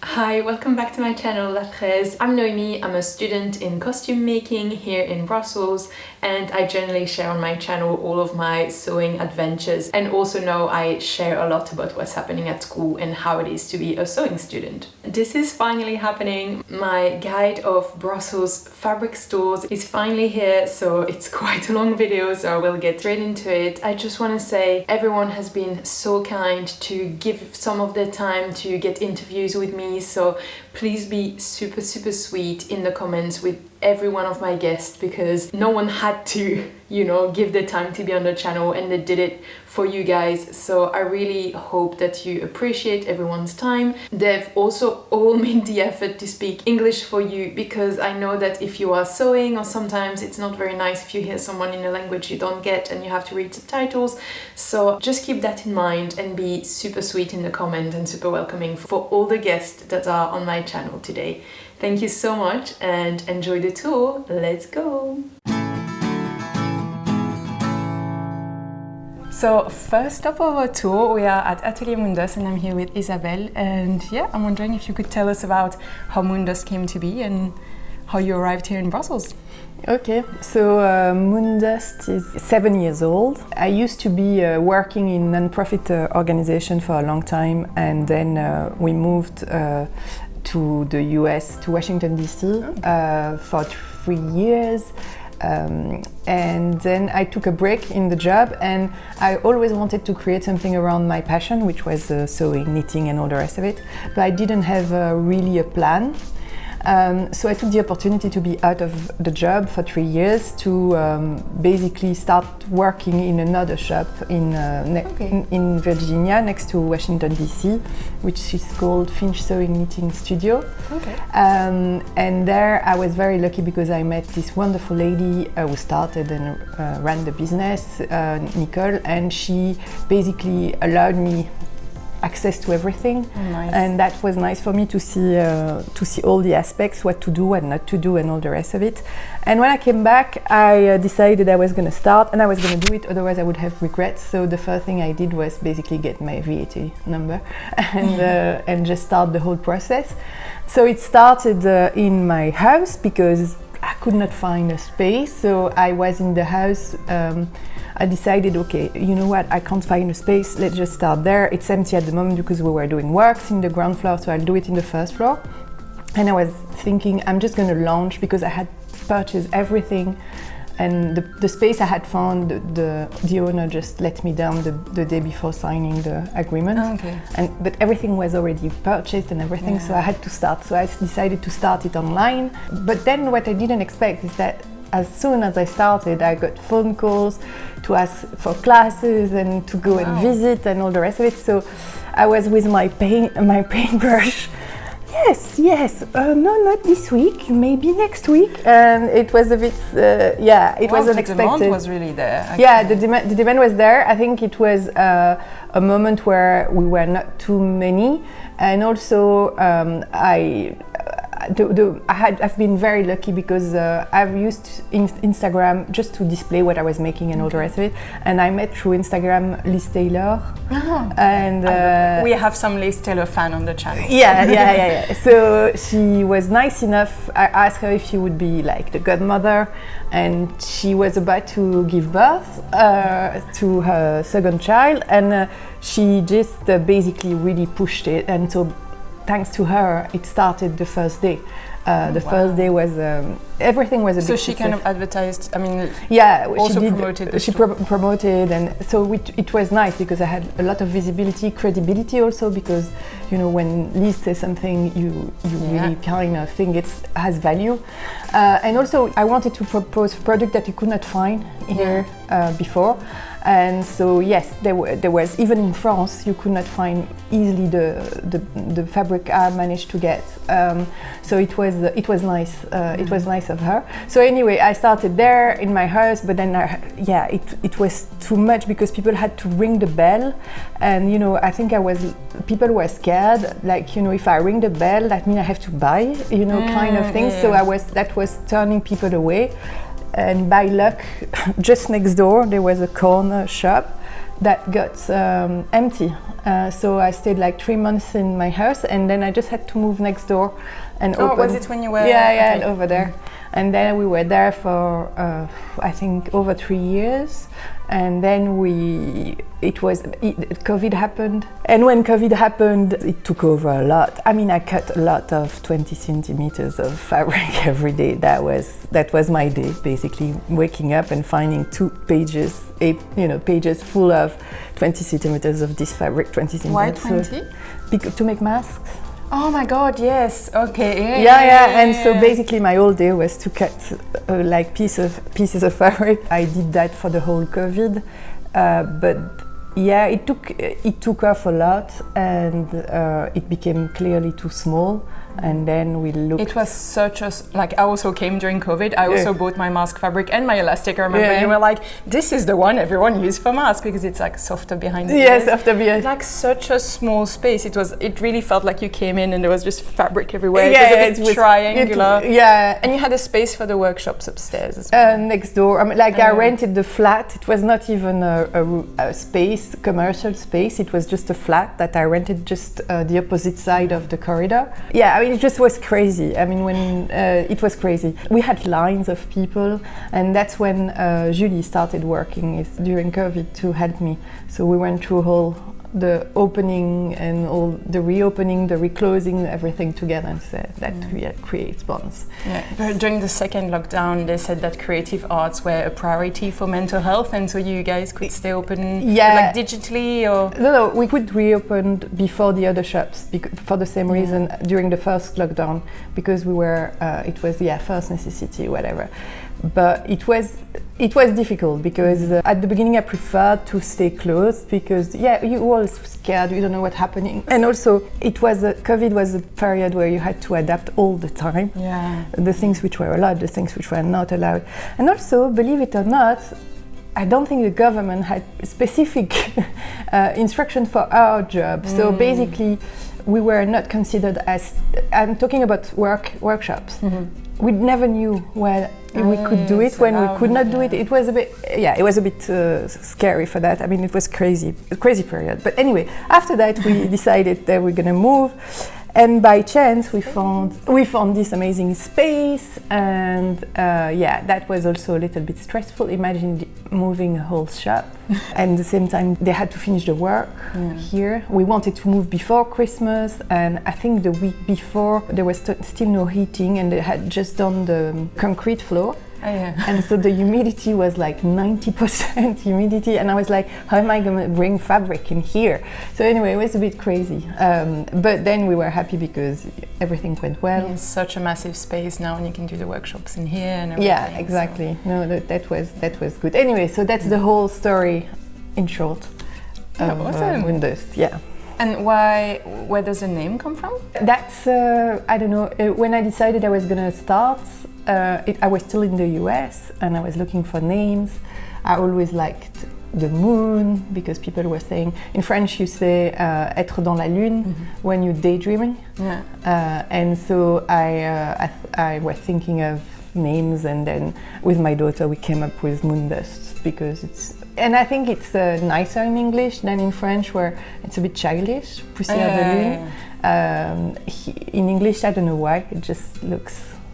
Hi, welcome back to my channel La Fraise. I'm Noémie, I'm a student in costume making here in Brussels, and I generally share on my channel all of my sewing adventures, and also know I share a lot about what's happening at school and how it is to be a sewing student. This is finally happening. My guide of Brussels Fabrik stores is finally here, so it's quite a long video, so I will get straight into it. I just want to say everyone has been so kind to give some of their time to get interviews with me, so please be super sweet in the comments with every one of my guests, because no one had to, give the time to be on the channel, and they did it for you guys. So I really hope that you appreciate everyone's time. They've also all made the effort to speak English for you, because I know that if you are sewing, or sometimes it's not very nice if you hear someone in a language you don't get and you have to read subtitles. So just keep that in mind and be super sweet in the comment and super welcoming for all the guests that are on my channel today. Thank you so much and enjoy the tour. Let's go! So first stop of our tour, we are at Atelier Moondust, and I'm here with Isabelle, and I'm wondering if you could tell us about how Moondust came to be and how you arrived here in Brussels. Okay, so Moondust is 7 years old. I used to be working in non-profit organization for a long time, and then we moved to the US, to Washington DC for 3 years. And then I took a break in the job, and I always wanted to create something around my passion, which was sewing, knitting and all the rest of it, but I didn't have really a plan. So I took the opportunity to be out of the job for 3 years to basically start working in another shop in Virginia, next to Washington DC, which is called Finch Sewing Knitting Studio. Okay. And there I was very lucky because I met this wonderful lady who started and ran the business, Nicole, and she basically allowed me access to everything. Nice. And that was nice for me to see all the aspects, what to do, what not to do, and all the rest of it. And when I came back, I decided I was going to start, and I was going to do it, otherwise I would have regrets. So the first thing I did was basically get my VAT number and just start the whole process. So it started in my house because I could not find a space. So I was in the house. I decided, okay, you know what, I can't find a space, let's just start there. It's empty at the moment because we were doing works in the ground floor, so I'll do it in the first floor. And I was thinking, I'm just going to launch, because I had purchased everything, and the space I had found, the owner just let me down the day before signing the agreement. Okay. But everything was already purchased and everything, so I had to start. So I decided to start it online. But then what I didn't expect is that as soon as I started, I got phone calls to ask for classes and to go and visit and all the rest of it. So I was with my paintbrush. Yes. No, not this week. Maybe next week. And it was a bit, it was unexpected. The demand was really there. Actually. Yeah, the demand was there. I think it was a moment where we were not too many, and also I've been very lucky because I've used Instagram just to display what I was making and all the rest of it. And I met through Instagram Liz Taylor. And we have some Liz Taylor fan on the channel. Yeah. So she was nice enough. I asked her if she would be like the godmother, and she was about to give birth to her second child, and she just basically really pushed it. And so thanks to her, it started the first day. First day was everything was a big So she success. kind of advertised. I mean, also promoted. She promoted, and so it was nice because I had a lot of visibility, credibility also, because when Liz says something, you really kind of think it has value. And also I wanted to propose a product that you could not find here before. And so yes, there was, even in France, you could not find easily the fabric I managed to get. So it was nice. It was nice of her. So anyway, I started there in my house, but then it was too much because people had to ring the bell, and I think people were scared. Like if I ring the bell, that means I have to buy, kind of thing. So that was turning people away. And by luck, just next door there was a corner shop that got empty. So I stayed like 3 months in my house, and then I just had to move next door and open. Was it when you were? Yeah, over there. And then we were there for I think over 3 years, and then COVID happened, and when COVID happened, it took over a lot. I mean, I cut a lot of 20 centimeters of fabric every day. That was my day, basically, waking up and finding 2 pages, pages full of 20 centimeters of this fabric. 20 centimeters. Why 20? To make masks. Oh my God! Yes. Okay. Yeah. And so basically, my whole day was to cut like pieces of fabric. I did that for the whole COVID, but yeah, it took off a lot, and it became clearly too small. And then we looked. It was such a I also came during COVID. I also bought my mask fabric and my elastic. I remember you were like, "This is the one everyone uses for masks because it's like softer behind the ears." Softer behind. Like such a small space. It really felt like you came in and there was just fabric everywhere. It was triangular. Yeah. And you had a space for the workshops upstairs as well. Next door. I mean, I rented the flat. It was not even a space, commercial space. It was just a flat that I rented just the opposite side of the corridor. Yeah. It just was crazy. I mean, when it was crazy. We had lines of people, and that's when Joly started working during COVID to help me. So we went through all the opening and all the reopening, the reclosing, everything together, and so that creates bonds. Yeah. During the second lockdown, they said that creative arts were a priority for mental health, and so you guys could stay open like digitally, or no, we could reopen before the other shops for the same reason during the first lockdown, because we were it was first necessity, whatever. But it was difficult because at the beginning I preferred to stay closed because you were all scared, you don't know what's happening, and also COVID was a period where you had to adapt all the time. The things which were allowed, the things which were not allowed, and also, believe it or not, I don't think the government had specific instruction for our job. So basically, we were not considered as. I'm talking about workshops. We never knew where we could do it, when we could not do it. It was a bit scary for that. I mean, it was a crazy period. But anyway, after that, we decided that we're gonna move. And by chance, we found this amazing space, and that was also a little bit stressful. Imagine moving a whole shop, and at the same time they had to finish the work here. We wanted to move before Christmas, and I think the week before there was still no heating, and they had just done the concrete floor. And so the humidity was like 90% humidity, and I was like, how am I going to bring fabric in here? So anyway, it was a bit crazy, but then we were happy because everything went well. It's such a massive space now, and you can do the workshops in here and everything. Yeah, exactly. So. No, that was good. Anyway, so that's the whole story in short. Awesome. Moondust, yeah. And where does the name come from? That's, I don't know, when I decided I was going to start, I was still in the US and I was looking for names. I always liked the moon because people were saying, in French you say être dans la lune when you're daydreaming. And so I was thinking of names, and then with my daughter we came up with Moondust because and I think it's nicer in English than in French, where it's a bit childish, Poussière de lune. In English, I don't know why, it just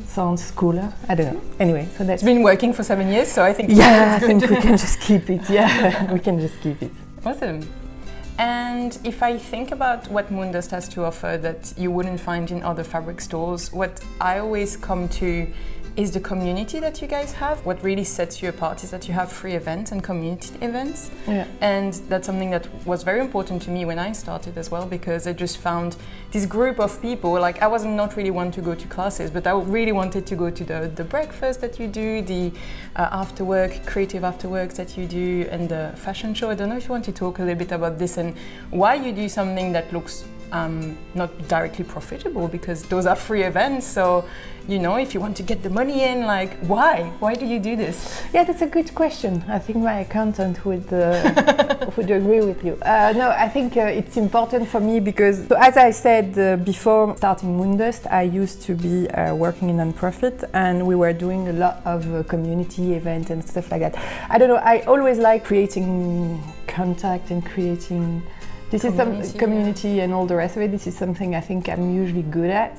sounds cooler. I don't know. Anyway, so that's... It's been working for 7 years, so I think... I think we can just keep it. Yeah, we can just keep it. Awesome. And if I think about what Moondust has to offer that you wouldn't find in other fabric stores, what I always come to is the community that you guys have. What really sets you apart is that you have free events and community events. And that's something that was very important to me when I started as well, because I just found this group of people. Like, I was not really one to go to classes, but I really wanted to go to the breakfast that you do, the creative afterworks that you do, and the fashion show. I don't know if you want to talk a little bit about this and why you do something that looks not directly profitable because those are free events. So, you know, if you want to get the money in, like, why? Why do you do this? Yeah, that's a good question. I think my accountant would would agree with you. No, I think it's important for me because, so as I said before starting Moondust, I used to be working in non-profit, and we were doing a lot of community events and stuff like that. I don't know, I always like creating contact and creating community and all the rest of it. This is something I think I'm usually good at.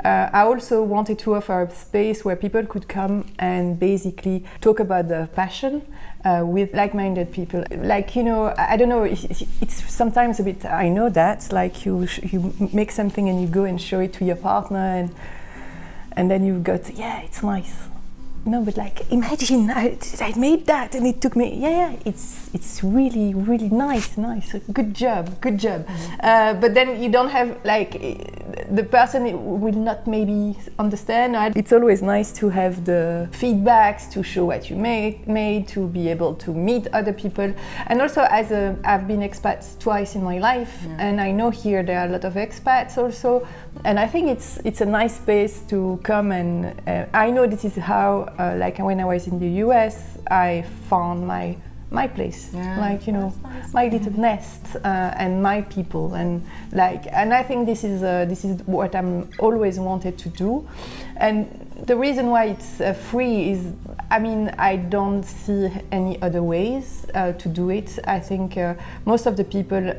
I also wanted to offer a space where people could come and basically talk about their passion with like-minded people. Like, you know, I don't know, it's sometimes a bit, I know that, like you make something and you go and show it to your partner and then you've got, yeah, it's nice. No, but like, imagine I made that and it took me, it's really, really nice, good job. Mm-hmm. But then you don't have, like, the person will not maybe understand. It's always nice to have the feedbacks, to show what you made, to be able to meet other people. And also, I've been expats twice in my life, and I know here there are a lot of expats also, and I think it's a nice space to come and I know this is how like when I was in the US, I found my place, like, you know, nice. My little nest and my people, and I think this is what I'm always wanted to do. And the reason why it's free is, I mean, I don't see any other ways to do it. I think most of the people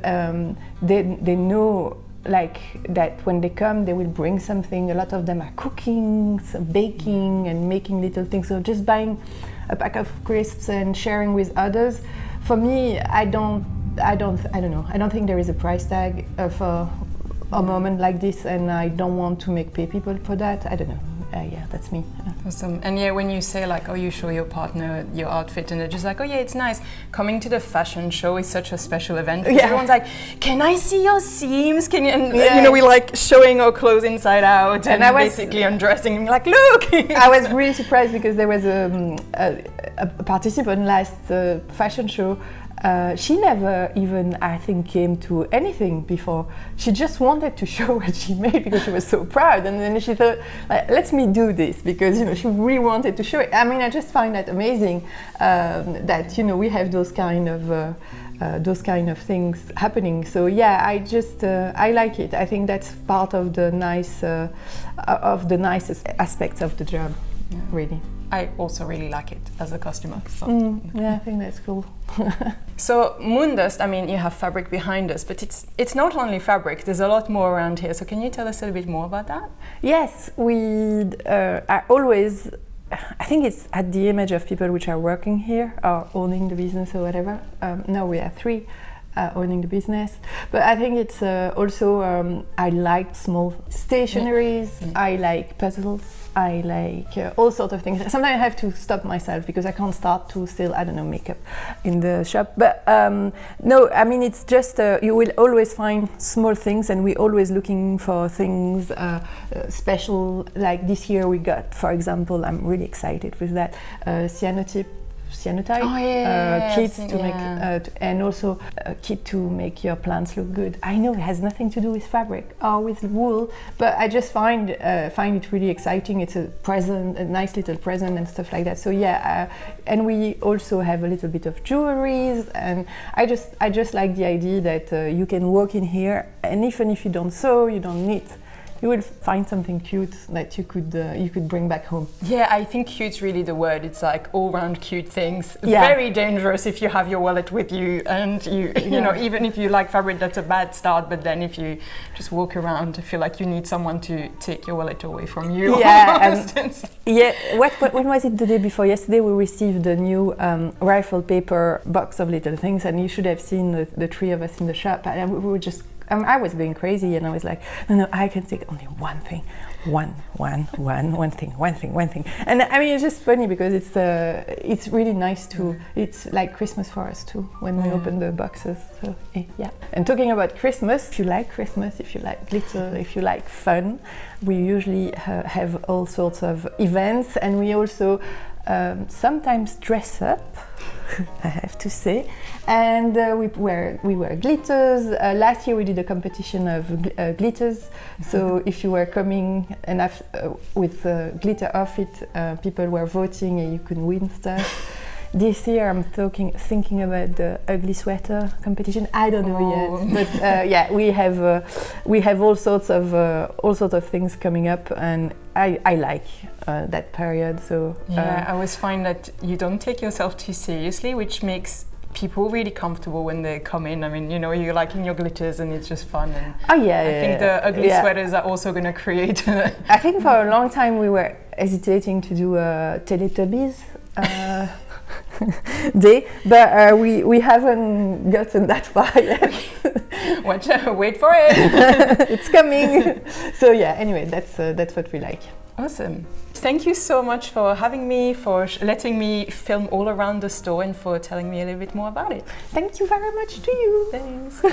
they know, like, that when they come they will bring something. A lot of them are cooking, baking and making little things, so just buying a pack of crisps and sharing with others. For me, I don't know, I don't think there is a price tag for a moment like this, and I don't want to pay people for that. I don't know. Yeah, that's me. Awesome. And yeah, when you say like, oh, you show your partner your outfit and they're just like, oh yeah, it's nice. Coming to the fashion show is such a special event. Yeah. Everyone's like, can I see your seams? Can you? And you know, we like showing our clothes inside out and basically undressing and like, look. I was really surprised because there was a participant last fashion show. She never even, I think, came to anything before. She just wanted to show what she made because she was so proud, and then she thought, like, let me do this, because, you know, she really wanted to show it. I mean, I just find that amazing that, you know, we have those kind of things happening. So yeah, I like it. I think that's part of the nicest aspects of the job, really. I also really like it as a customer. So. Yeah, I think that's cool. So Moondust, I mean, you have Fabrik behind us, but it's not only Fabrik. There's a lot more around here. So can you tell us a little bit more about that? Yes, we are always. I think it's at the image of people which are working here or owning the business or whatever. Now we are 3. Owning the business, but I think it's also I like small stationaries. I like puzzles. I like all sorts of things. Sometimes I have to stop myself because I can't start to still, I don't know, makeup in the shop. But no, I mean, it's just you will always find small things, and we're always looking for things special. Like this year we got, for example, I'm really excited with that cyanotype kits to make and also a kit to make your plants look good. I know it has nothing to do with fabric or with wool, but I just find it really exciting. It's a present, a nice little present and stuff like that. So yeah, and we also have a little bit of jewelries, and I just like the idea that you can walk in here, and even if you don't sew, you don't knit, you will find something cute that you could bring back home. Yeah, I think cute's really the word. It's like all round cute things. Yeah. Very dangerous if you have your wallet with you, and you know, even if you like fabric, that's a bad start. But then if you just walk around, I feel like you need someone to take your wallet away from you. Yeah, when was it? The day before yesterday, we received a new rifle paper box of little things, and you should have seen the 3 of us in the shop, and we were just. I was going crazy, and I was like, no, I can take only one thing, one thing. And I mean, it's just funny because it's really nice to. It's like Christmas for us too when we open the boxes. So yeah. And talking about Christmas, if you like Christmas, if you like glitter, if you like fun, we usually have all sorts of events, and we also sometimes dress up. I have to say. And we wear glitters. Last year we did a competition of glitters. So if you were coming enough with a glitter outfit, people were voting and you could win stuff. This year I'm thinking about the ugly sweater competition. I don't know yet, but yeah, we have all sorts of things coming up, and I like that period. So yeah, I always find that you don't take yourself too seriously, which makes people really comfortable when they come in. I mean, you know, you're liking your glitters and it's just fun. And I think the ugly sweaters are also going to create. I think for a long time we were hesitating to do Teletubbies day, but we haven't gotten that far yet. Wait for it. It's coming. So yeah, anyway, that's what we like. Awesome. Thank you so much for having me, for letting me film all around the store, and for telling me a little bit more about it. Thank you very much to you. Thanks.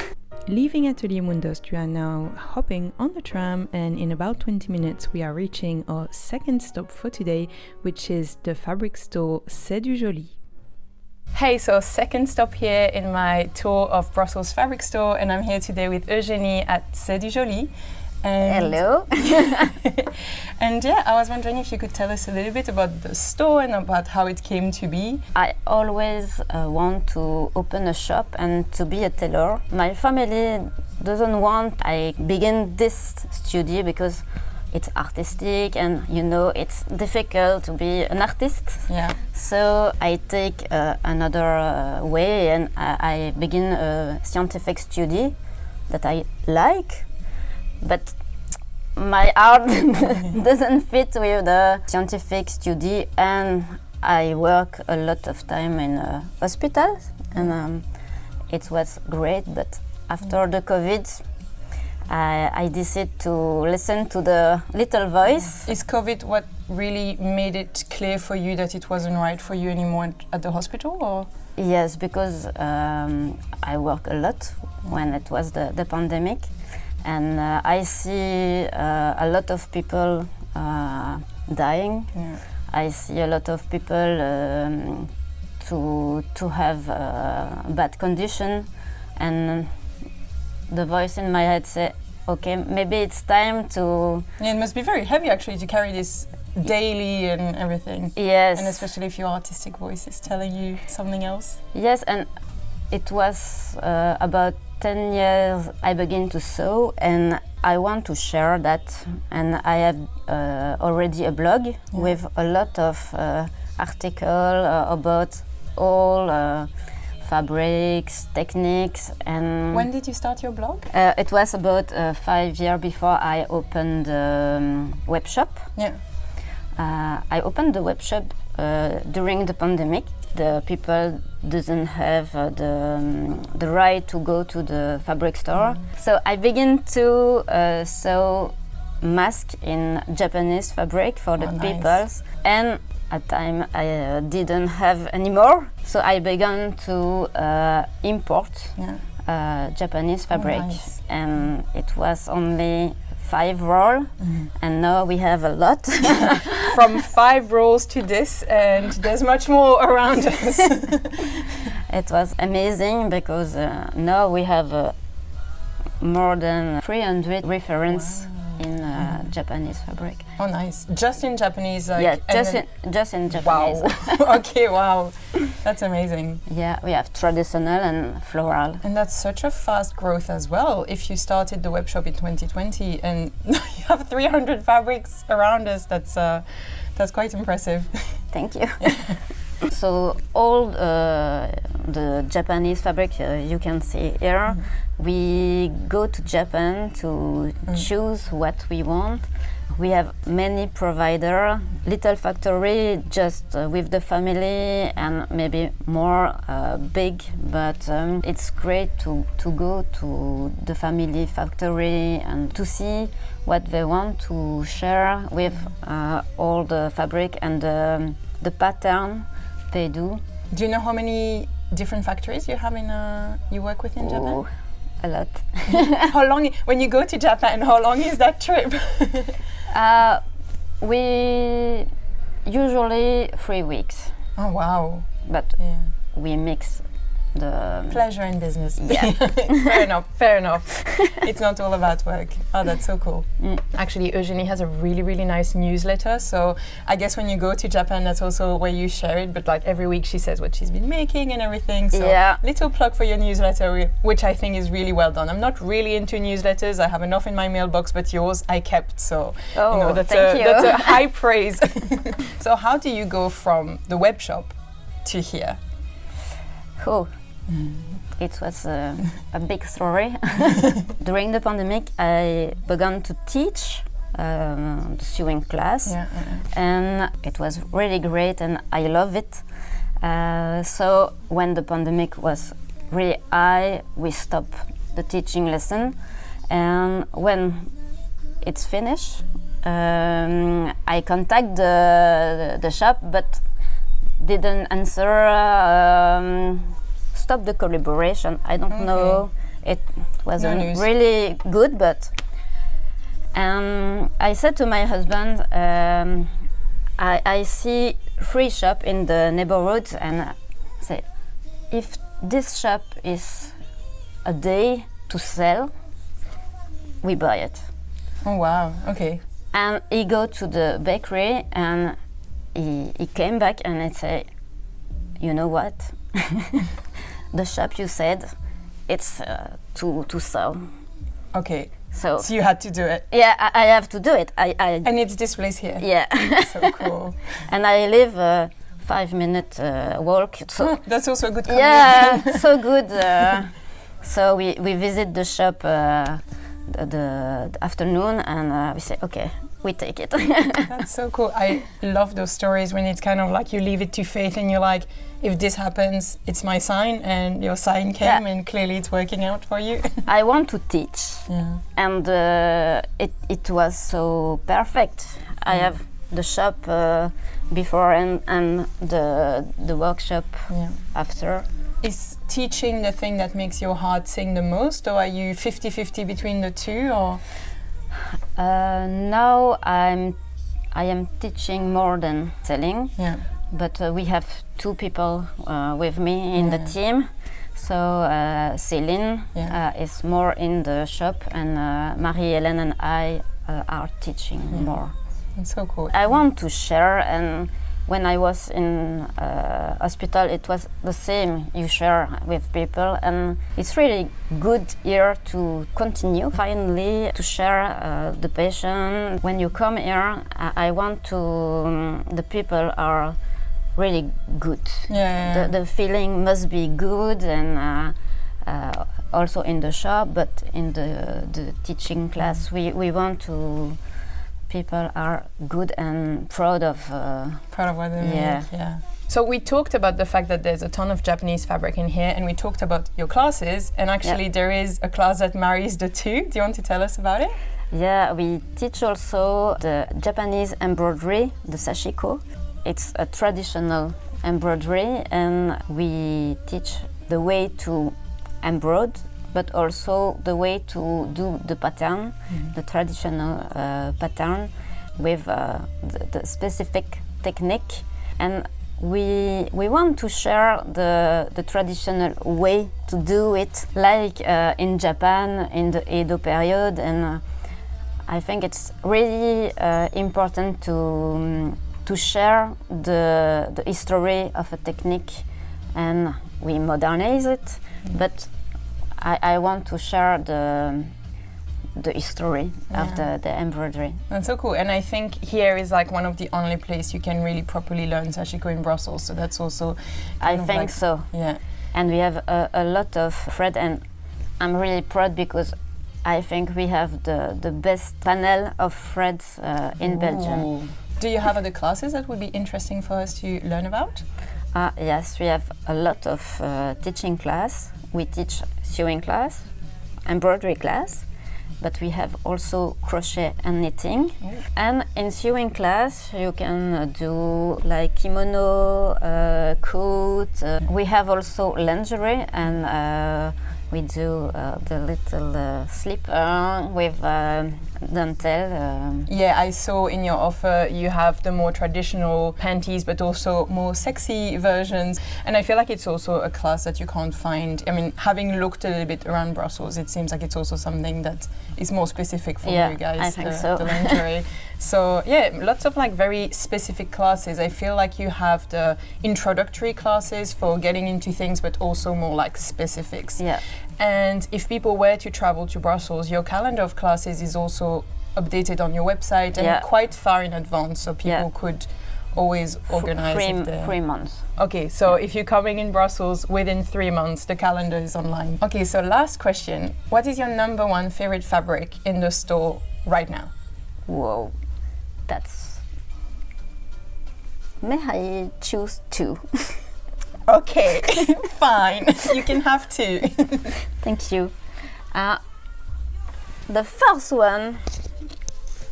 Leaving Atelier Moondust, we are now hopping on the tram, and in about 20 minutes we are reaching our second stop for today, which is the Fabrik store C'est du Joly. Hey, so second stop here in my tour of Brussels Fabrik store, and I'm here today with Eugénie at C'est du Joly. Hello. And yeah, I was wondering if you could tell us a little bit about the store and about how it came to be. I always want to open a shop and to be a tailor. My family doesn't want I begin this studio because it's artistic and you know it's difficult to be an artist. Yeah. So I take another way and I begin a scientific study that I like. But my art doesn't fit with the scientific study, and I work a lot of time in hospitals, and it was great. But after the COVID, I decided to listen to the little voice. Is COVID what really made it clear for you that it wasn't right for you anymore at the hospital, or? Yes, because I work a lot when it was the pandemic. And I see a lot of people dying. Yeah. I see a lot of people to have bad condition, and the voice in my head say, "Okay, maybe it's time to." Yeah, it must be very heavy actually to carry this daily and everything. Yes. And especially if your artistic voice is telling you something else. Yes, and it was about 10 years I began to sew, and I want to share that, and I have already a blog with a lot of articles about all fabrics, techniques. And when did you start your blog? It was about 5 years before I opened the web shop. Yeah. I opened the web shop during the pandemic. The people doesn't have the right to go to the fabric store. So I began to sew masks in Japanese fabric for the people. And at time I didn't have any more. So I began to import Japanese fabric. And it was only 5 rolls, and now we have a lot. From 5 rolls to this, and there's much more around us. It was amazing because now we have more than 300 references in Japanese fabric. Oh, nice! Just in Japanese, like, yeah, just in Japanese. Wow. Okay, wow, that's amazing. Yeah, we have traditional and floral. And that's such a fast growth as well. If you started the web shop in 2020 and you have 300 fabrics around us, that's quite impressive. Thank you. So all the Japanese fabric you can see here, we go to Japan to choose what we want. We have many providers, little factory just with the family and maybe more big, but it's great to go to the family factory and to see what they want to share with all the fabric and the pattern they do. Do you know how many different factories you have you work with in Japan? A lot. How long, when you go to Japan, how long is that trip? We usually 3 weeks. Oh wow! But we mix the pleasure and business. Yeah. Fair enough. It's not all about work. Oh, that's so cool. Actually, Eugénie has a really nice newsletter, so I guess when you go to Japan, that's also where you share it, but like every week she says what she's been making and everything, so little plug for your newsletter, which I think is really well done. I'm not really into newsletters, I have enough in my mailbox, but yours I kept, so that's a high praise. So how do you go from the web shop to here? It was a big story. During the pandemic, I began to teach the sewing class, and it was really great, and I love it. So when the pandemic was really high, we stopped the teaching lesson, and when it's finished, I contact the shop, but didn't answer. Stop the collaboration. I don't know. It wasn't really good, but I said to my husband, I see free shop in the neighborhood, and I say, if this shop is a day to sell, we buy it. Oh wow! Okay. And he go to the bakery, and he came back, and I say, you know what? The shop you said, it's to sell. Okay. So you had to do it. Yeah, I have to do it. And it's this place here. Yeah. So cool. And I live 5-minute walk. So that's also a good commute. Yeah, so good. So we visit the shop the afternoon, and we say, okay, we take it. That's so cool. I love those stories when it's kind of like you leave it to fate, and you're like, if this happens, it's my sign, and your sign came, and clearly it's working out for you. I want to teach, and it was so perfect. I have the shop before and the workshop after. Is teaching the thing that makes your heart sing the most, or are you 50-50 between the two? Or now I am teaching more than selling. Yeah. But we have 2 people with me in the team. So Céline is more in the shop, and Marie-Hélène and I are teaching more. That's so cool. I want to share, and when I was in hospital, it was the same. You share with people, and it's really good here to continue. Finally, to share the patient. When you come here, I want to. The people are really good. The feeling must be good, and also in the shop, but in the teaching class, we want to. People are good and proud of what they make. Yeah. So we talked about the fact that there's a ton of Japanese fabric in here, and we talked about your classes, and actually there is a class that marries the two. Do you want to tell us about it? Yeah, we teach also the Japanese embroidery, the sashiko. It's a traditional embroidery, and we teach the way to embroider, but also the way to do the pattern, the traditional pattern with the specific technique. And we want to share the traditional way to do it, like in Japan in the Edo period. And I think it's really important to share the history of a technique, and we modernize it, but I want to share the history of the embroidery. That's so cool. And I think here is like one of the only places you can really properly learn sashiko in Brussels. So that's also I think so. Yeah. And we have a lot of thread, and I'm really proud because I think we have the best panel of threads in Belgium. Do you have other classes that would be interesting for us to learn about? Yes, we have a lot of teaching class. We teach sewing class, embroidery class, but we have also crochet and knitting. And in sewing class, you can do like kimono, coat. We have also lingerie and we do the little slipper with dentelle. Yeah, I saw in your offer you have the more traditional panties, but also more sexy versions. And I feel like it's also a class that you can't find. I mean, having looked a little bit around Brussels, it seems like it's also something that is more specific for you guys. I think so. The lingerie. So yeah, lots of like very specific classes. I feel like you have the introductory classes for getting into things, but also more like specifics. Yeah. And if people were to travel to Brussels, your calendar of classes is also updated on your website and quite far in advance, so people could always organize 3 months. Okay, so if you're coming in Brussels within 3 months, the calendar is online. Okay, so last question. What is your number one favorite fabric in the store right now? Whoa, that's... May I choose 2? Okay, fine. You can have 2. Thank you. The first one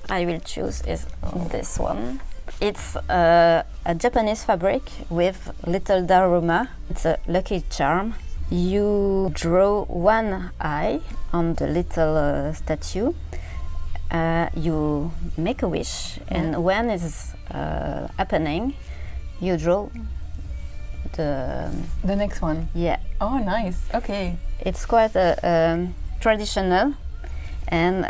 I will choose is this one. It's a Japanese fabric with little daruma. It's a lucky charm. You draw one eye on the little statue. You make a wish, and when it's happening, you draw the next one. Yeah. Oh, nice. Okay. It's quite traditional, and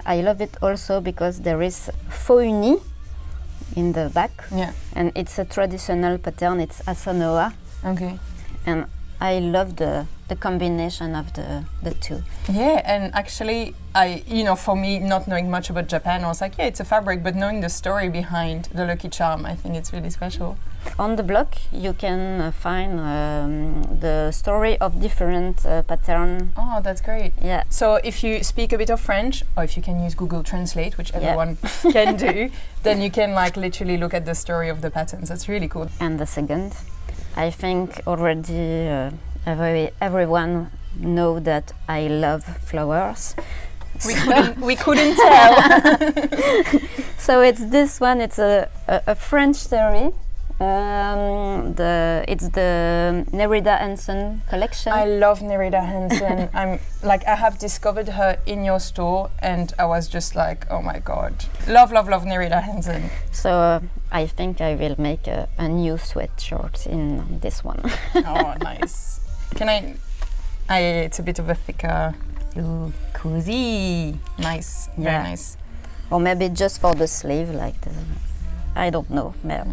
I love it also because there is faux uni in the back. Yeah. And it's a traditional pattern. It's asanoa. Okay. And I love the combination of the two. Yeah, and actually, for me, not knowing much about Japan, I was like, yeah, it's a fabric, but knowing the story behind the lucky charm, I think it's really special. On the blog, you can find the story of different patterns. Oh, that's great. Yeah. So if you speak a bit of French, or if you can use Google Translate, which everyone can do, then you can literally look at the story of the patterns. That's really cool. And the second, I think already everyone know that I love flowers. We couldn't tell. So it's this one. It's a French story. It's the Nerida Hansen collection. I love Nerida Hansen. I have discovered her in your store, and I was just like, oh my god, love Nerida Hansen. So I think I will make a new sweatshirt in this one. Oh, nice. Can I? It's a bit of a thicker, cozy. Nice, very nice. Or maybe just for the sleeve, like this. I don't know. Maybe.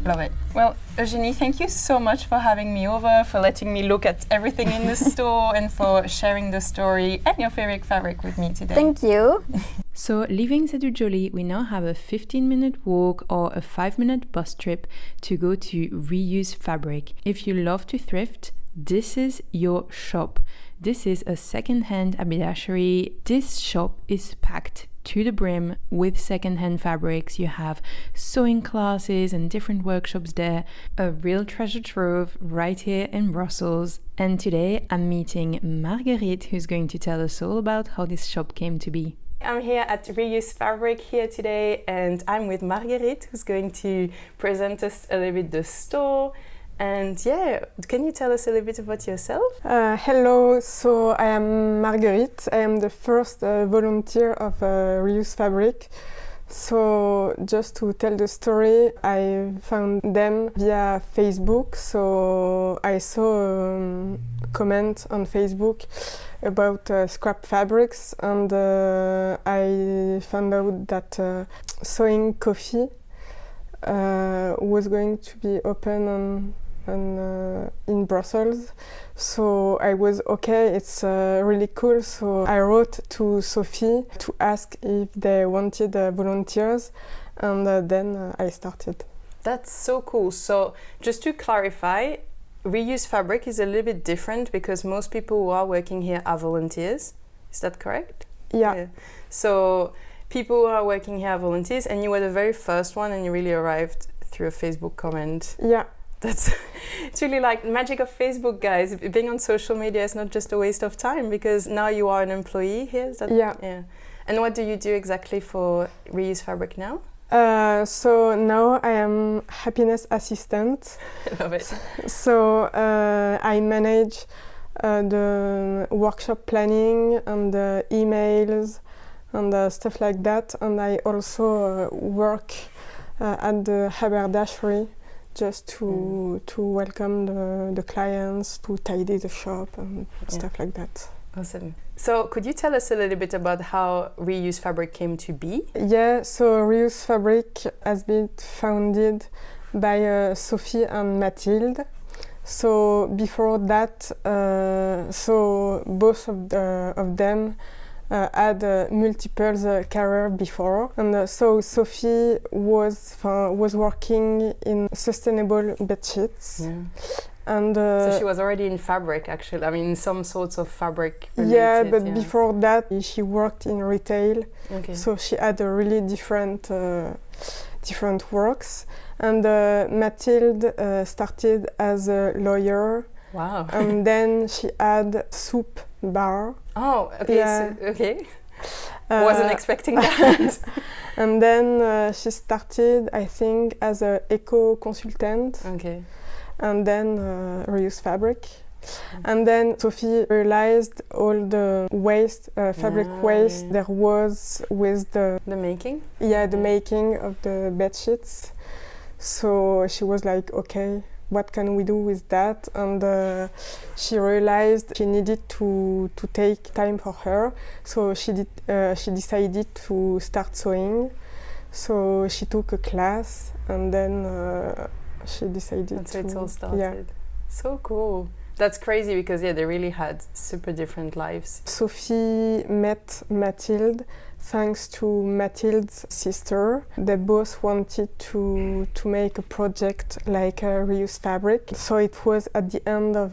Love it. Well, Eugénie, thank you so much for having me over, for letting me look at everything in the store, and for sharing the story and your favorite fabric with me today. Thank you. So leaving Joly, we now have a 15-minute walk or a 5-minute bus trip to go to Reuse Fabrik. If you love to thrift, this is your shop. This is a second-hand haberdashery. This shop is packed to the brim with second-hand fabrics. You have sewing classes and different workshops there. A real treasure trove right here in Brussels. And today I'm meeting Marguerite, who's going to tell us all about how this shop came to be. I'm here at Reuse Fabrik here today, and I'm with Marguerite, who's going to present us a little bit the store. And can you tell us a little bit about yourself? Hello, so I am Marguerite. I am the first volunteer of Reuse Fabrik. So just to tell the story, I found them via Facebook. So I saw a comment on Facebook about scrap fabrics, and I found out that Sewing Coffee was going to be open in Brussels. So I was okay, it's really cool. So I wrote to Sophie to ask if they wanted volunteers, and then I started. That's so cool. So just to clarify, Reuse Fabrik is a little bit different because most people who are working here are volunteers. Is that correct? Yeah. So people who are working here are volunteers, and you were the very first one, and you really arrived through a Facebook comment. Yeah. It's really like magic of Facebook, guys. Being on social media is not just a waste of time, because now you are an employee here. Is that, yeah. And what do you do exactly for Reuse Fabrik now? So now I am happiness assistant. I love it. So I manage the workshop planning and the emails and stuff like that. And I also work at the haberdashery just to welcome the clients, to tidy the shop and stuff like that. Awesome. So could you tell us a little bit about how Reuse Fabrik came to be? Yeah, so Reuse Fabrik has been founded by Sophie and Mathilde. So before that, so both of them had multiple career before, and so Sophie was working in sustainable bed sheets. Yeah. And so she was already in fabric, actually. I mean, some sorts of fabric related. Yeah, but before that, she worked in retail. Okay. So she had a really different works. And Mathilde started as a lawyer. Wow. And then she had soup bar. Oh, okay. Yeah. So, okay. Wasn't expecting that. And then she started, I think, as an eco consultant. Okay. And then Reuse Fabrik. And then Sophie realized all the waste, fabric waste there was with the making? Yeah, the making of the bed sheets. So she was like, okay, what can we do with that? And she realized she needed to take time for her. So she decided to start sewing. So she took a class, and then she decided That's how it all started. Yeah. So cool. That's crazy because they really had super different lives. Sophie met Mathilde thanks to Mathilde's sister. They both wanted to make a project like Reuse Fabrik. So it was at the end of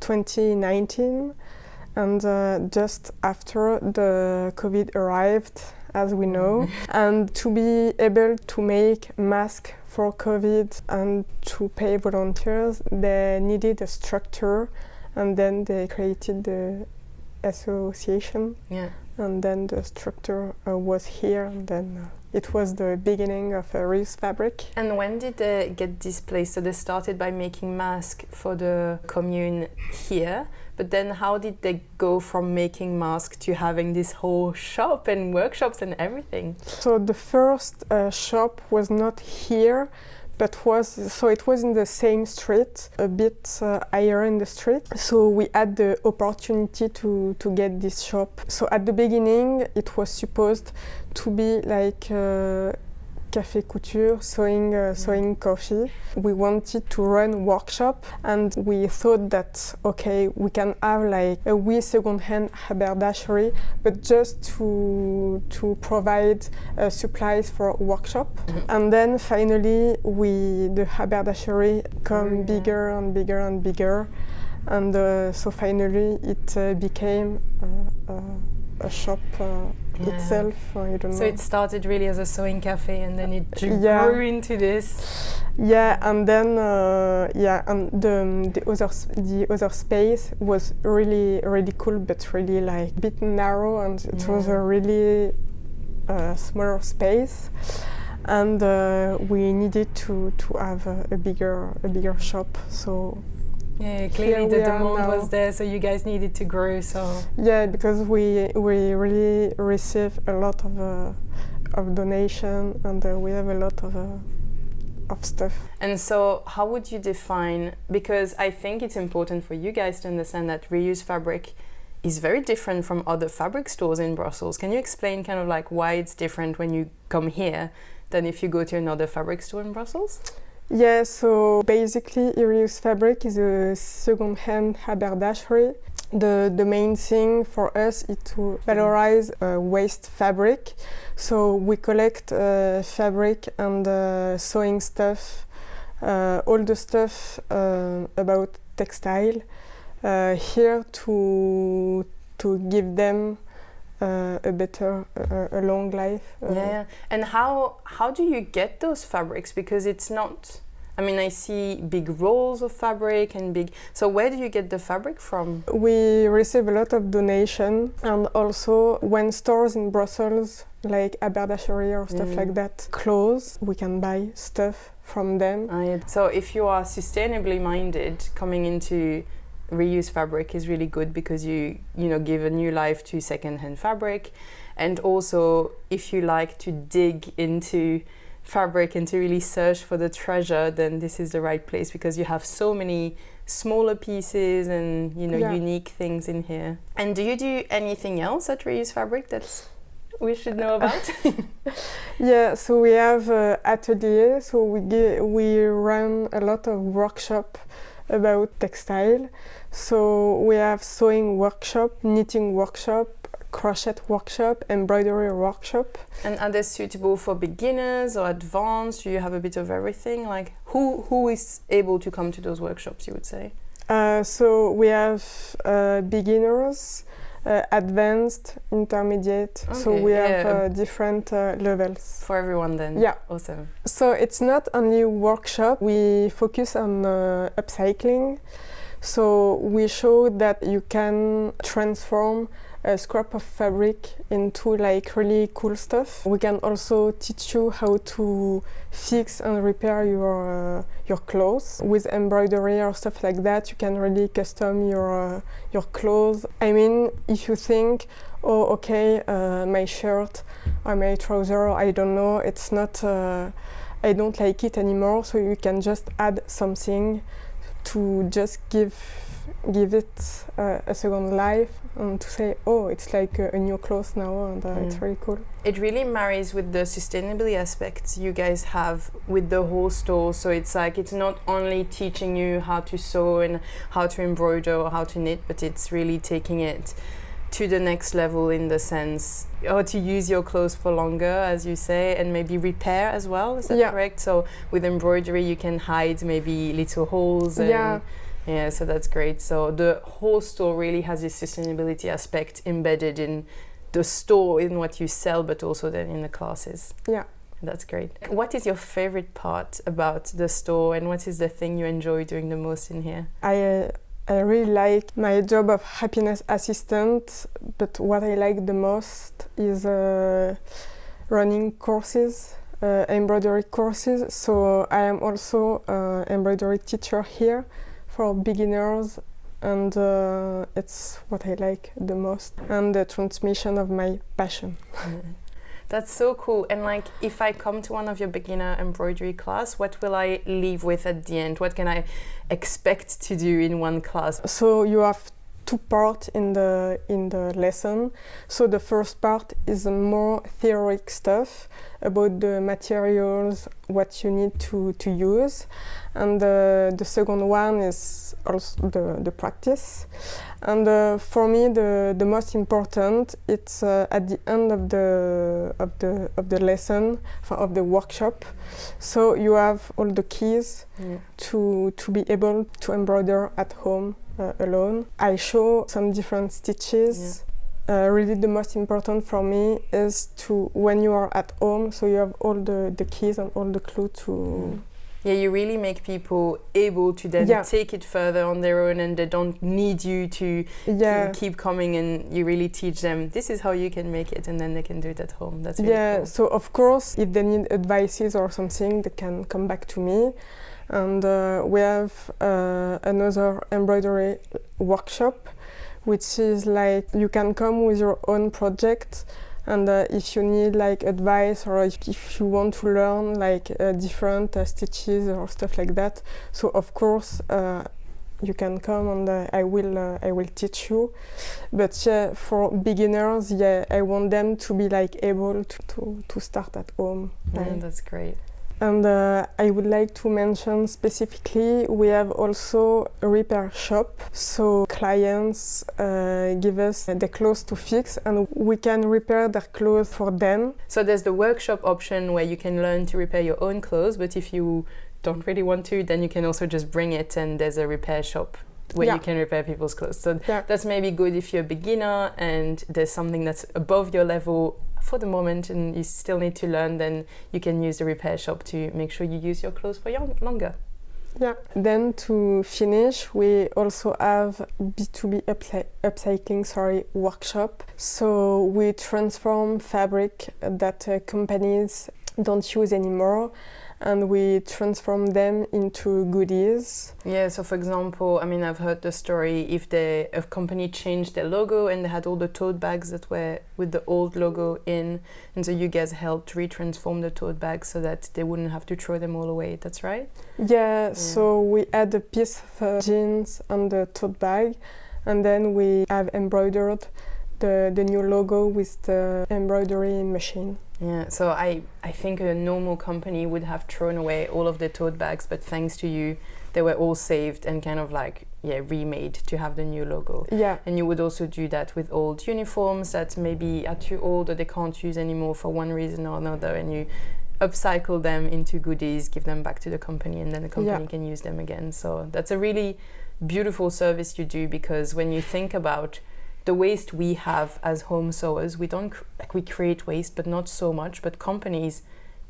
2019, and just after the COVID arrived, as we know. And to be able to make masks for COVID and to pay volunteers, they needed a structure, and then they created the association. Yeah. And then the structure was here, and then it was the beginning of Reuse Fabrik. And when did they get this place? So they started by making masks for the commune here, but then how did they go from making masks to having this whole shop and workshops and everything? So the first shop was not here, but it was in the same street, a bit higher in the street. So we had the opportunity to get this shop. So at the beginning, it was supposed to be like café couture, sewing coffee. We wanted to run workshop, and we thought that okay, we can have like a wee second-hand haberdashery, but just to provide supplies for workshop. And then finally, the haberdashery come bigger and bigger and bigger, and so finally it became a shop itself. I don't know. So it started really as a sewing cafe, and then it grew into this. Yeah, and then and the other space was really cool, but really like a bit narrow, and it was a really smaller space, and we needed to have a bigger shop. So. Yeah, clearly the demand was there, so you guys needed to grow. So yeah, because we really receive a lot of donation, and we have a lot of stuff. And so how would you define, because I think it's important for you guys to understand that Reuse Fabrik is very different from other fabric stores in Brussels. Can you explain kind of like why it's different when you come here than if you go to another fabric store in Brussels? Yeah, so basically Reuse Fabrik is a second-hand haberdashery. The main thing for us is to valorize waste fabric. So we collect fabric and sewing stuff, all the stuff about textile here to give them a better, a long life. And how do you get those fabrics? Because it's not, I mean, I see big rolls of fabric and big, so where do you get the fabric from? We receive a lot of donation, and also when stores in Brussels, like haberdashery or stuff like that, close, we can buy stuff from them. So if you are sustainably minded coming into reuse fabric is really good because you give a new life to second-hand fabric. And also, if you like to dig into fabric and to really search for the treasure, then this is the right place because you have so many smaller pieces and unique things in here. And do you do anything else at Reuse Fabric that we should know about? Yeah, so we have Atelier, so we run a lot of workshop about textile. So we have sewing workshop, knitting workshop, crochet workshop, embroidery workshop. And are they suitable for beginners or advanced? Do you have a bit of everything? Like who is able to come to those workshops, you would say? So we have beginners, advanced, intermediate. Okay, so we have different levels. For everyone then? Yeah. Awesome. So it's not only workshop, we focus on upcycling. So we show that you can transform a scrap of fabric into like really cool stuff. We can also teach you how to fix and repair your clothes with embroidery or stuff like that. You can really custom your clothes. I mean, if you think, oh, okay, my shirt or my trouser, I don't know, it's not, I don't like it anymore. So you can just add something to just give it a second life and to say, oh, it's like a new clothes now, and it's really cool. It really marries with the sustainability aspects you guys have with the whole store. So it's like, it's not only teaching you how to sew and how to embroider or how to knit, but it's really taking it to the next level in the sense, or to use your clothes for longer, as you say, and maybe repair as well. Is that correct? So with embroidery, you can hide maybe little holes. And yeah, so that's great. So the whole store really has this sustainability aspect embedded in the store, in what you sell, but also then in the classes. Yeah. That's great. What is your favorite part about the store, and what is the thing you enjoy doing the most in here? I really like my job of happiness assistant, but what I like the most is running courses, embroidery courses. So I am also an embroidery teacher here for beginners, and it's what I like the most, and the transmission of my passion. That's so cool. And like, if I come to one of your beginner embroidery class, what will I leave with at the end? What can I expect to do in one class? So you have two parts in the lesson. So the first part is more theoretic stuff about the materials, what you need to use, and the second one is also the practice. And for me, the most important, it's at the end of the lesson, of the workshop. So you have all the keys to be able to embroider at home alone. I show some different stitches. Really the most important for me is to, when you are at home, so you have all the keys and all the clues to... Yeah, you really make people able to then take it further on their own, and they don't need you to keep coming, and you really teach them, this is how you can make it, and then they can do it at home. That's really cool. So of course, if they need advices or something, they can come back to me. And we have another embroidery workshop, which is like you can come with your own project, and if you need like advice, or if you want to learn like different stitches or stuff like that, so of course you can come, and I will teach you. But for beginners, I want them to be like able to start at home. That's great. And I would like to mention specifically, we have also a repair shop. So clients give us the clothes to fix, and we can repair their clothes for them. So there's the workshop option where you can learn to repair your own clothes, but if you don't really want to, then you can also just bring it, and there's a repair shop where you can repair people's clothes. So that's maybe good if you're a beginner and there's something that's above your level for the moment and you still need to learn, then you can use the repair shop to make sure you use your clothes for longer. Yeah. Then to finish, we also have B2B upcycling workshop. So we transform fabric that companies don't use anymore, and we transform them into goodies. Yeah, so for example, I mean, I've heard the story if a company changed their logo and they had all the tote bags that were with the old logo in, and so you guys helped retransform the tote bags so that they wouldn't have to throw them all away, that's right? Yeah, so we add a piece of jeans on the tote bag, and then we have embroidered the new logo with the embroidery machine. Yeah, so I think a normal company would have thrown away all of their tote bags, but thanks to you, they were all saved and kind of like, remade to have the new logo. Yeah. And you would also do that with old uniforms that maybe are too old or they can't use anymore for one reason or another, and you upcycle them into goodies, give them back to the company, and then the company can use them again. So that's a really beautiful service you do, because when you think about the waste we have as home sewers, we create waste, but not so much. But companies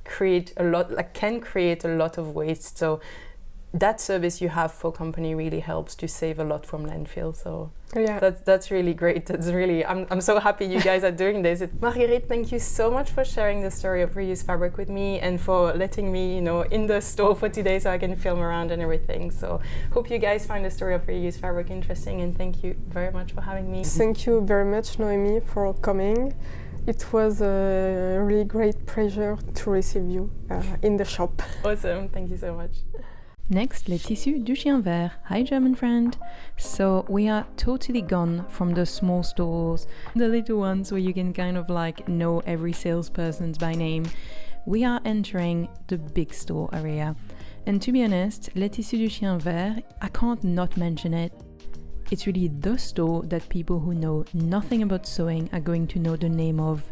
create a lot, can create a lot of waste. So that service you have for company really helps to save a lot from landfill. So that's really great. That's really, I'm so happy you guys are doing this. Marguerite, thank you so much for sharing the story of reused fabric with me and for letting me, in the store for today so I can film around and everything. So hope you guys find the story of reused fabric interesting, and thank you very much for having me. Thank you very much, Noémie, for coming. It was a really great pleasure to receive you in the shop. Awesome, thank you so much. Next, les tissus du Chien Vert. Hi, German friend. So we are totally gone from the small stores, the little ones where you can kind of know every salesperson's by name. We are entering the big store area. And to be honest, les tissus du Chien Vert, I can't not mention it. It's really the store that people who know nothing about sewing are going to know the name of.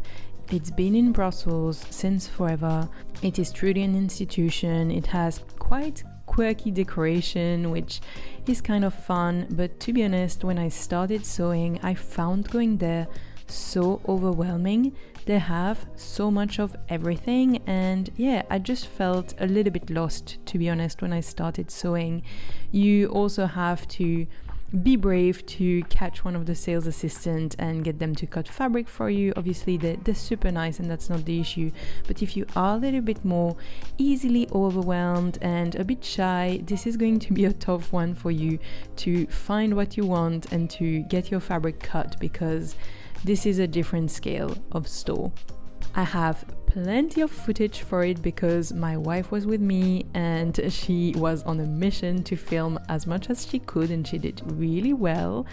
It's been in Brussels since forever. It is truly an institution. It has quite quirky decoration, which is kind of fun, but to be honest, when I started sewing, I found going there so overwhelming. They have so much of everything, and I just felt a little bit lost, to be honest, when I started sewing. You also have to be brave to catch one of the sales assistants and get them to cut fabric for you. Obviously they're super nice and that's not the issue, but if you are a little bit more easily overwhelmed and a bit shy, this is going to be a tough one for you to find what you want and to get your fabric cut, because this is a different scale of store. I have plenty of footage for it because my wife was with me and she was on a mission to film as much as she could, and she did really well.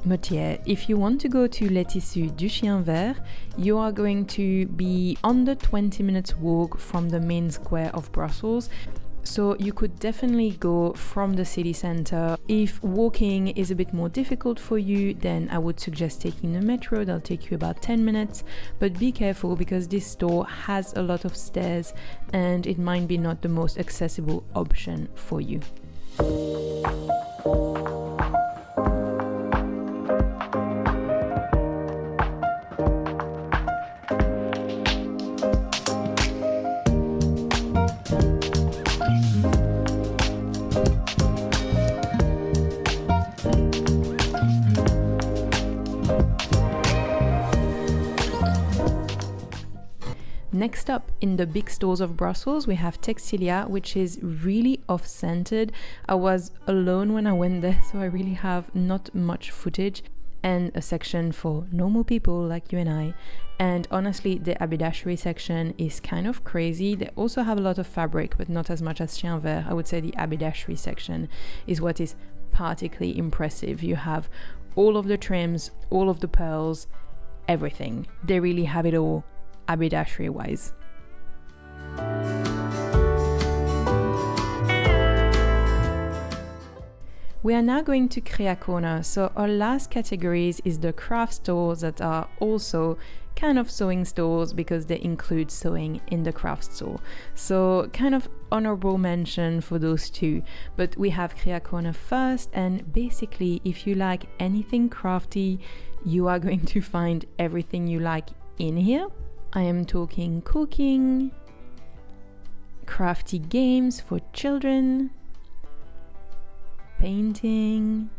But if you want to go to Les Tissus du Chien Vert, you are going to be under 20 minutes walk from the main square of Brussels. So you could definitely go from the city center. If walking is a bit more difficult for you, then I would suggest taking the metro. That'll take you about 10 minutes. But be careful, because this store has a lot of stairs and it might be not the most accessible option for you. Next up, in the big stores of Brussels, we have Textilia, which is really off-centered. I was alone when I went there, so I really have not much footage, and a section for normal people like you and I. And honestly, the haberdashery section is kind of crazy. They also have a lot of fabric, but not as much as Chien Vert. I would say the haberdashery section is what is particularly impressive. You have all of the trims, all of the pearls, everything. They really have it all, haberdashery wise. We are now going to Creacorner. So our last categories is the craft stores that are also kind of sewing stores because they include sewing in the craft store. So kind of honorable mention for those two. But we have Creacorner first, and basically if you like anything crafty, you are going to find everything you like in here. I am talking cooking, crafty games for children, painting,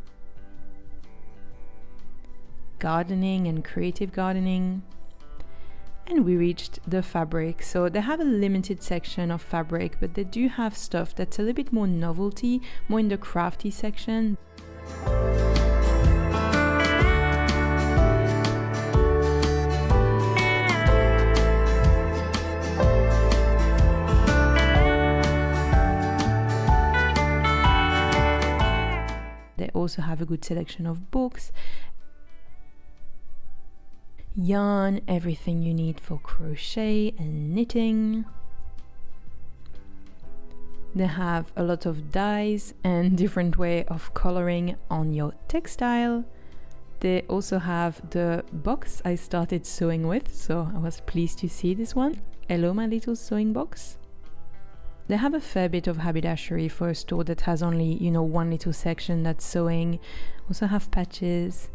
gardening and creative gardening, And we reached the fabric. So they have a limited section of fabric, but they do have stuff that's a little bit more novelty, more in the crafty section. They also have a good selection of books, yarn, everything you need for crochet and knitting. They have a lot of dyes and different way of coloring on your textile. They also have the box I started sewing with, so I was pleased to see this one. Hello, my little sewing box. They have a fair bit of haberdashery for a store that has only, you know, one little section that's sewing. Also have patches.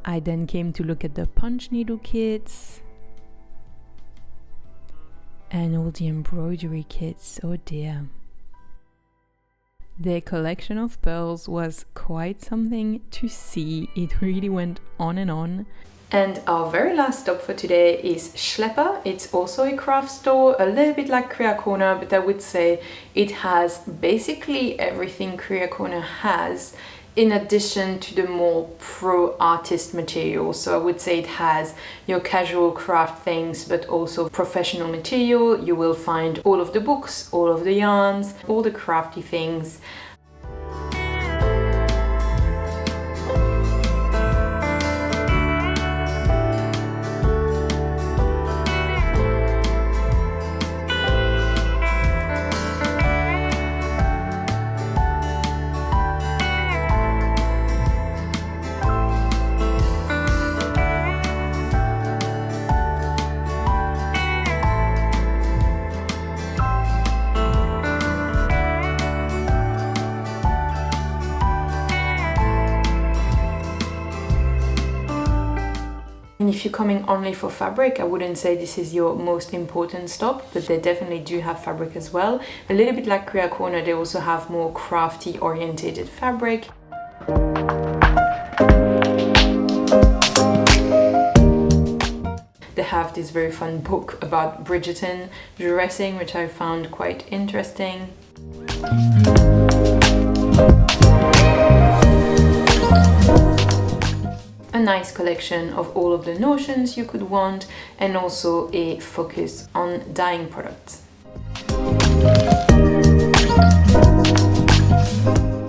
I then came to look at the punch needle kits and all the embroidery kits. Oh dear. Their collection of pearls was quite something to see. It really went on and on. And our very last stop for today is Schleiper. It's also a craft store, a little bit like Creacorner, but I would say it has basically everything Creacorner has, in addition to the more pro artist material. So I would say it has your casual craft things, but also professional material. You will find all of the books, all of the yarns, all the crafty things. And if you're coming only for fabric, I wouldn't say this is your most important stop, but they definitely do have fabric as well. A little bit like Creacorner, they also have more crafty oriented fabric. They have this very fun book about Bridgerton dressing, which I found quite interesting. A nice collection of all of the notions you could want, and also a focus on dyeing products.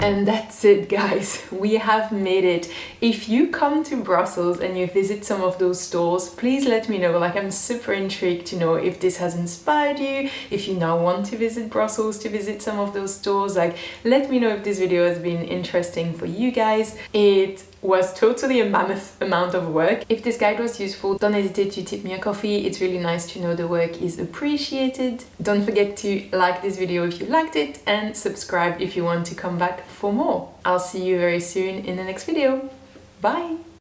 And that's it, guys, we have made it. If you come to Brussels and you visit some of those stores, please let me know. Like, I'm super intrigued to know if this has inspired you, if you now want to visit Brussels to visit some of those stores. Like, let me know if this video has been interesting for you guys. It was totally a mammoth amount of work. If this guide was useful, don't hesitate to tip me a coffee. It's really nice to know the work is appreciated. Don't forget to like this video if you liked it, and subscribe if you want to come back for more. I'll see you very soon in the next video. Bye!